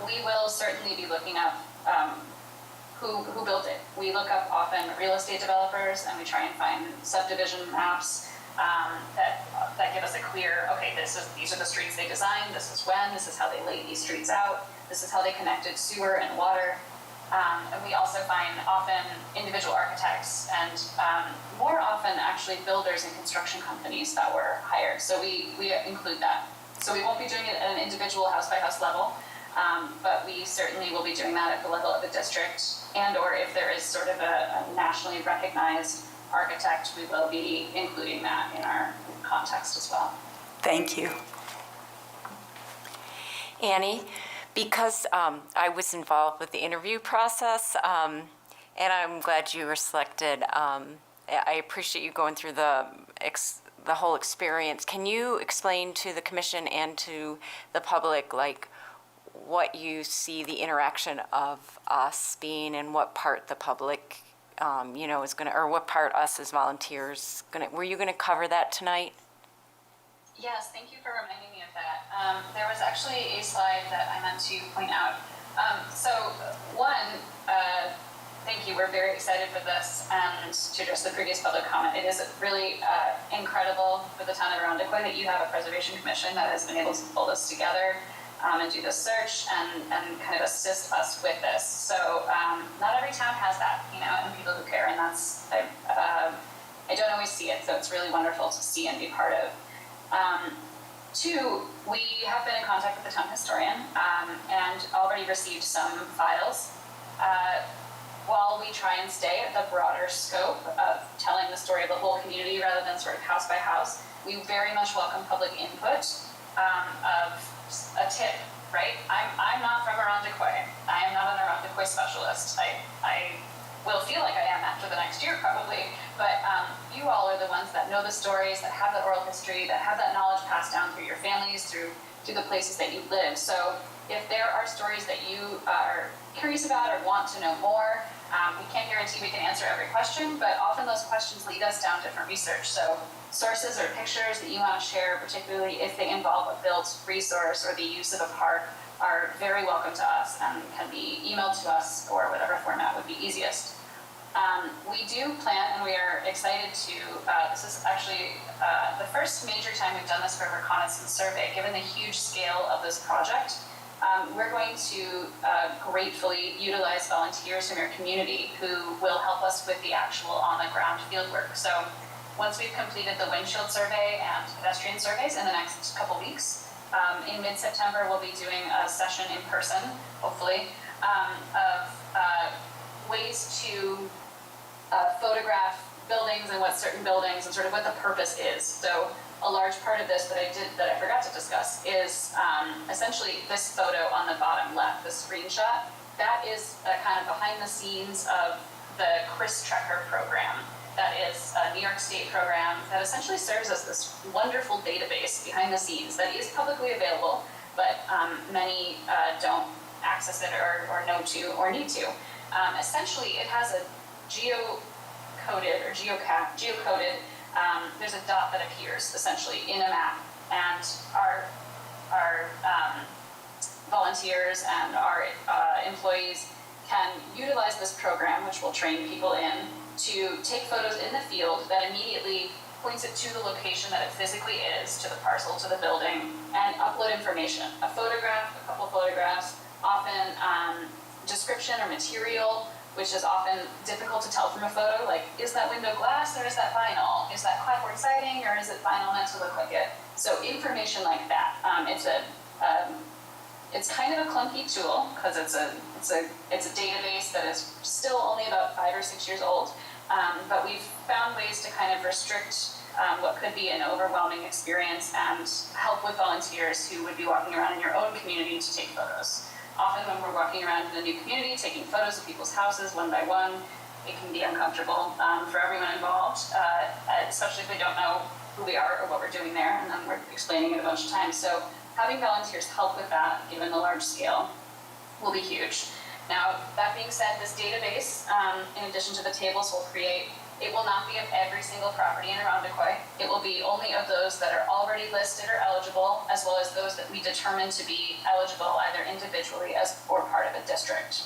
We will certainly be looking up who built it. We look up often real estate developers, and we try and find subdivision maps that give us a clear, okay, these are the streets they designed, this is when, this is how they laid these streets out, this is how they connected sewer and water. And we also find often individual architects and more often actually builders and construction companies that were hired. So we include that. So we won't be doing it at an individual house by house level, but we certainly will be doing that at the level of the district, and or if there is sort of a nationally recognized architect, we will be including that in our context as well. Thank you. Annie, because I was involved with the interview process, and I'm glad you were selected. I appreciate you going through the whole experience. Can you explain to the commission and to the public, like, what you see the interaction of us being, and what part the public, is going to, or what part us as volunteers were you going to cover that tonight? Yes, thank you for reminding me of that. There was actually a slide that I meant to point out. Thank you. We're very excited for this, and to address the previous public comment, it is really incredible for the town of Arundequoit that you have a preservation commission that has been able to pull this together and do this search and kind of assist us with this. So not every town has that, and people who care, and that's, I don't always see it, so it's really wonderful to see and be part of. Two, we have been in contact with the town historian and already received some files. While we try and stay at the broader scope of telling the story of the whole community rather than sort of house by house, we very much welcome public input of a tip, right? I'm not from Arundequoit. I am not an Arundequoit specialist. I will feel like I am after the next year probably, but you all are the ones that know the stories, that have that oral history, that have that knowledge passed down through your families, through to the places that you live. So if there are stories that you are curious about or want to know more, we can't guarantee we can answer every question, but often those questions lead us down different research. So sources or pictures that you want to share, particularly if they involve a built resource or the use of a park, are very welcome to us and can be emailed to us or whatever format would be easiest. We do plan, and we are excited to, this is actually the first major time we've done this for a reconnaissance survey, given the huge scale of this project. We're going to gratefully utilize volunteers from your community who will help us with the actual on-the-ground field work. So once we've completed the windshield survey and pedestrian surveys in the next couple weeks, in mid-September we'll be doing a session in person, hopefully, of ways to photograph buildings and what certain buildings and sort of what the purpose is. So a large part of this that I forgot to discuss is essentially this photo on the bottom left, the screenshot. That is a kind of behind the scenes of the Chris Trekker program. That is a New York State program that essentially serves as this wonderful database behind the scenes that is publicly available, but many don't access it or know to or need to. Essentially, it has a geocoded, there's a dot that appears essentially in a map, and our volunteers and our employees can utilize this program, which will train people in, to take photos in the field that immediately points it to the location that it physically is, to the parcel, to the building, and upload information. A photograph, a couple photographs, often description or material, which is often difficult to tell from a photo, like, is that window glass or is that vinyl? Is that clapboard siding or is it vinyl meant to look like it? So information like that. It's kind of a clunky tool because it's a database that is still only about 5 or 6 years old, but we've found ways to kind of restrict what could be an overwhelming experience and help with volunteers who would be walking around in your own community to take photos. Often when we're walking around in a new community, taking photos of people's houses one by one, it can be uncomfortable for everyone involved, especially if they don't know who we are or what we're doing there, and then we're explaining it a bunch of times. So having volunteers help with that, given the large scale, will be huge. Now, that being said, this database, in addition to the tables we'll create, it will not be of every single property in Irondequoit. It will be only of those that are already listed or eligible, as well as those that we determine to be eligible either individually or part of a district.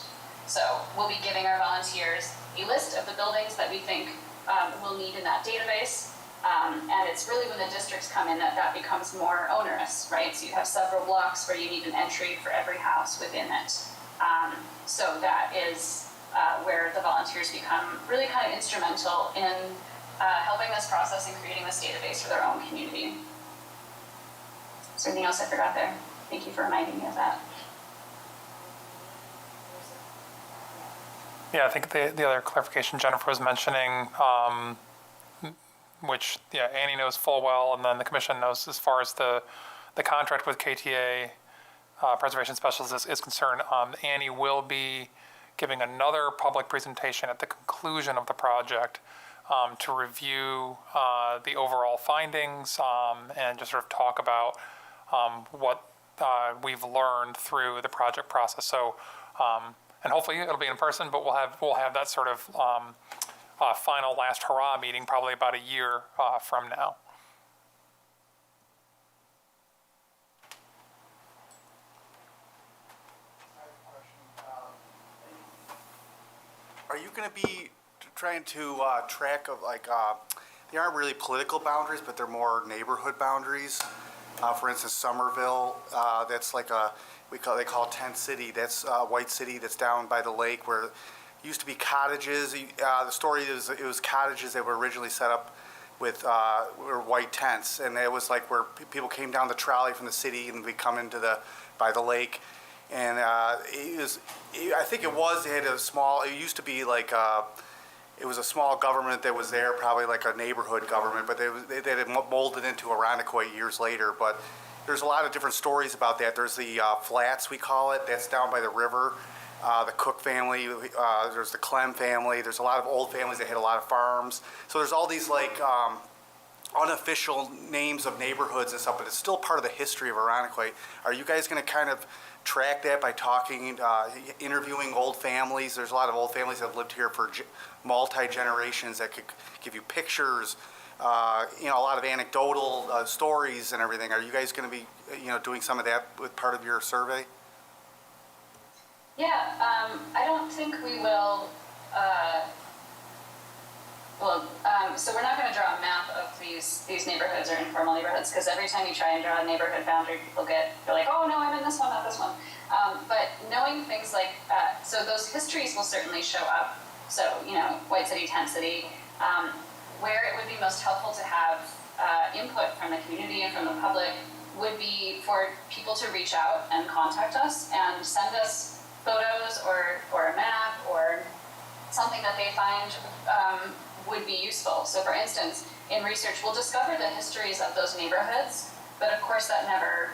So we'll be giving our volunteers a list of the buildings that we think we'll need in that database. And it's really when the districts come in that becomes more onerous, right? So you have several blocks where you need an entry for every house within it. So that is where the volunteers become really kind of instrumental in helping this process and creating this database for their own community. Is there anything else I forgot there? Thank you for reminding me of that. Yeah, I think the other clarification Jennifer was mentioning, which Annie knows full well, and then the commission knows as far as the contract with KTA Preservation Specialists is concerned. Annie will be giving another public presentation at the conclusion of the project to review the overall findings and just sort of talk about what we've learned through the project process. So, and hopefully it'll be in person, but we'll have that sort of final last hurrah meeting probably about a year from now. Are you going to be trying to track of they aren't really political boundaries, but they're more neighborhood boundaries? For instance, Somerville, that's like they call Tent City. That's White City that's down by the lake where it used to be cottages. The story is it was cottages that were originally set up with were white tents, and it was like where people came down the trolley from the city and we come into by the lake. And I think they had a small, it used to be like, it was a small government that was there, probably like a neighborhood government, but they had molded into Irondequoit years later. But there's a lot of different stories about that. There's the Flats, we call it, that's down by the river. The Cook family, there's the Clem family. There's a lot of old families that had a lot of farms. So there's all these like unofficial names of neighborhoods and stuff, but it's still part of the history of Irondequoit. Are you guys going to kind of track that by talking, interviewing old families? There's a lot of old families that have lived here for multi-generations that could give you pictures, a lot of anecdotal stories and everything. Are you guys going to be, doing some of that with part of your survey? Yeah, I don't think we will, so we're not going to draw a map of these neighborhoods or informal neighborhoods, because every time you try and draw a neighborhood boundary, they're like, oh no, I'm in this one, not this one. But knowing things like, so those histories will certainly show up. So, White City, Tent City, where it would be most helpful to have input from the community and from the public would be for people to reach out and contact us and send us photos or a map or something that they find would be useful. So for instance, in research, we'll discover the histories of those neighborhoods, but of course that never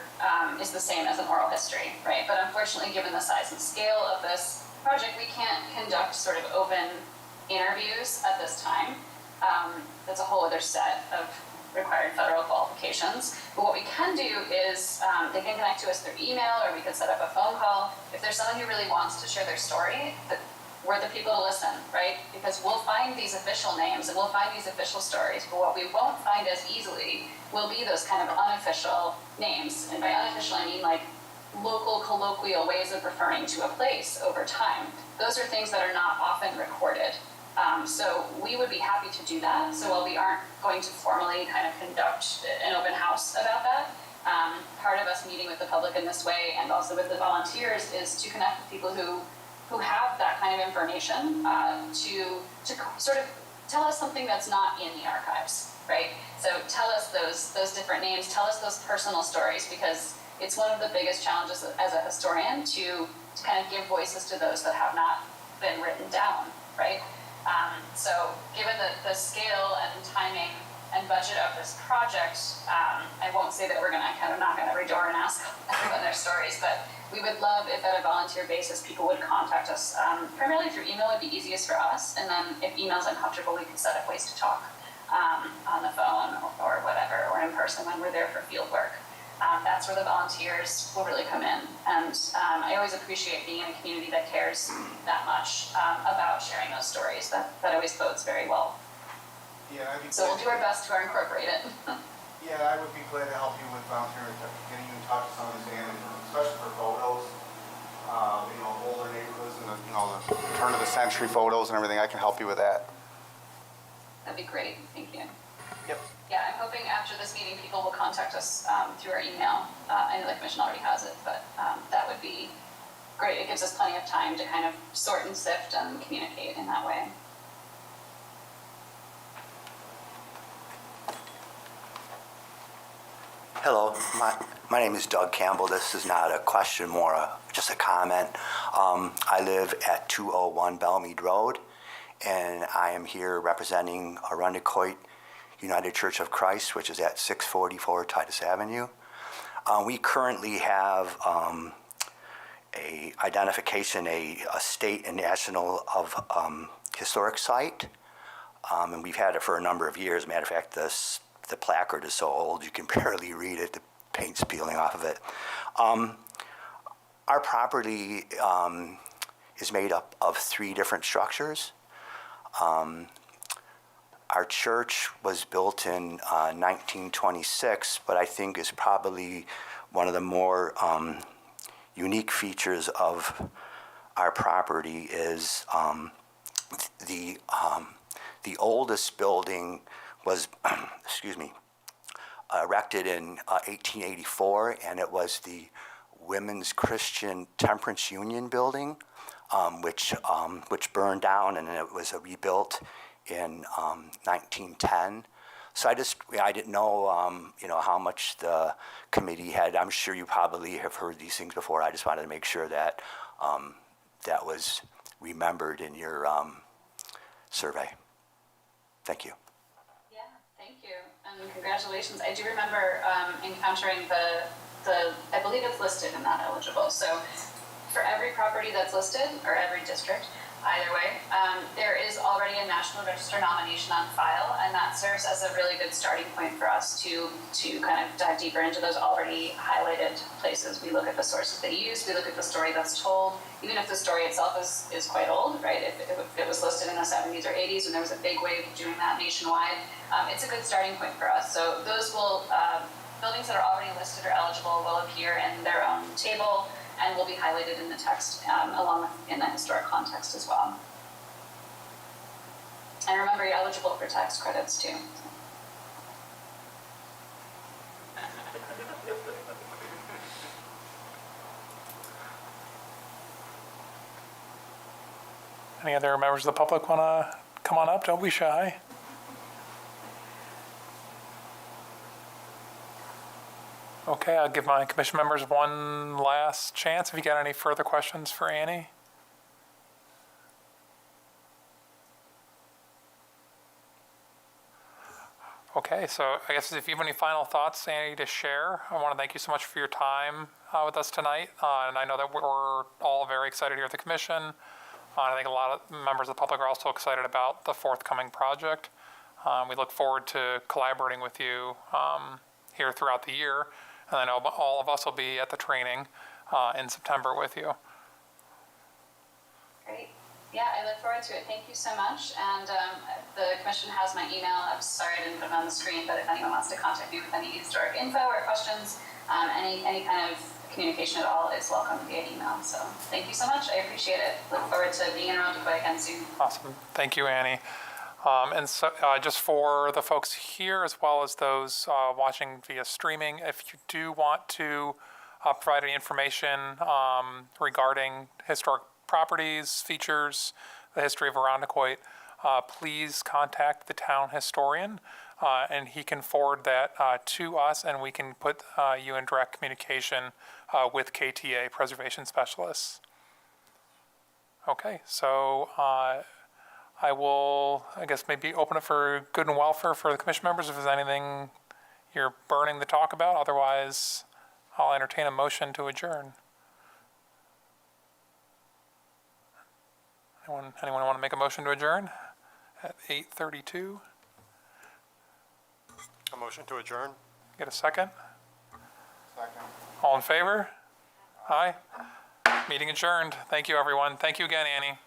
is the same as an oral history, right? But unfortunately, given the size and scale of this project, we can't conduct sort of open interviews at this time. That's a whole other set of required federal qualifications. But what we can do is they can connect to us through email, or we could set up a phone call. If there's someone who really wants to share their story, we're the people to listen, right? Because we'll find these official names and we'll find these official stories, but what we won't find as easily will be those kind of unofficial names. And by unofficial, I mean like local colloquial ways of referring to a place over time. Those are things that are not often recorded. So we would be happy to do that. So while we aren't going to formally kind of conduct an open house about that, part of us meeting with the public in this way and also with the volunteers is to connect with people who have that kind of information to sort of tell us something that's not in the archives, right? So tell us those different names, tell us those personal stories, because it's one of the biggest challenges as a historian to kind of give voices to those that have not been written down, right? So given the scale and timing and budget of this project, I won't say that we're going to kind of knock on every door and ask everyone their stories, but we would love if at a volunteer basis people would contact us. Primarily through email would be easiest for us, and then if email's uncomfortable, we can set up ways to talk on the phone or whatever, or in person when we're there for field work. That's where the volunteers will really come in. And I always appreciate being in a community that cares that much about sharing those stories. That always bodes very well. Yeah, So we'll do our best to incorporate it. Yeah, I would be glad to help you with volunteering, getting you in touch with some of these families, especially for photos. Older neighborhoods and the turn of the century photos and everything. I can help you with that. That'd be great. Thank you. Yep. Yeah, I'm hoping after this meeting, people will contact us through our email. I know the commission already has it, but that would be great. It gives us plenty of time to kind of sort and sift and communicate in that way. Hello, my name is Doug Campbell. This is not a question, more just a comment. I live at 201 Belmead Road, and I am here representing Irondequoit United Church of Christ, which is at 644 Titus Avenue. We currently have a identification, a state and national of historic site, and we've had it for a number of years. Matter of fact, the placard is so old you can barely read it. The paint's peeling off of it. Our property is made up of 3 different structures. Our church was built in 1926, but I think is probably one of the more unique features of our property is the oldest building was, erected in 1884, and it was the Women's Christian Temperance Union building, which burned down, and it was rebuilt in 1910. So I didn't know, how much the committee had. I'm sure you probably have heard these things before. I just wanted to make sure that that was remembered in your survey. Thank you. Yeah, thank you, and congratulations. I do remember encountering the I believe it's listed and not eligible. So for every property that's listed, or every district, either way. There is already a National Register nomination on file, and that serves as a really good starting point for us to kind of dive deeper into those already highlighted places. We look at the sources they use, we look at the story that's told, even if the story itself is quite old, right? If it was listed in the 70s or 80s when there was a big wave of doing that nationwide, it's a good starting point for us. So those will, buildings that are already listed or eligible will appear in their own table and will be highlighted in the text along with in the historic context as well. And remember, you're eligible for tax credits too. Any other members of the public want to come on up? Don't be shy. Okay, I'll give my commission members one last chance. Have you got any further questions for Annie? Okay, so I guess if you have any final thoughts, Annie, to share, I want to thank you so much for your time with us tonight. And I know that we're all very excited here at the commission. I think a lot of members of the public are also excited about the forthcoming project. We look forward to collaborating with you here throughout the year. And I know all of us will be at the training in September with you. Great. Yeah, I look forward to it. Thank you so much. And the commission has my email. I'm sorry I didn't put it on the screen, but if anyone wants to contact me with any historic info or questions, any kind of communication at all is welcome via email. So thank you so much. I appreciate it. Look forward to being around Decoy again soon. Awesome. Thank you, Annie. And so just for the folks here, as well as those watching via streaming, if you do want to provide any information regarding historic properties, features, the history of Irondequoit, please contact the town historian, and he can forward that to us, and we can put you in direct communication with KTA preservation specialists. Okay, so I will, I guess, maybe open it for good and welfare for the commission members if there's anything you're burning to talk about. Otherwise, I'll entertain a motion to adjourn. Anyone want to make a motion to adjourn at 8:32? A motion to adjourn? Get a second? Second. All in favor? Aye. Meeting adjourned. Thank you, everyone. Thank you again, Annie.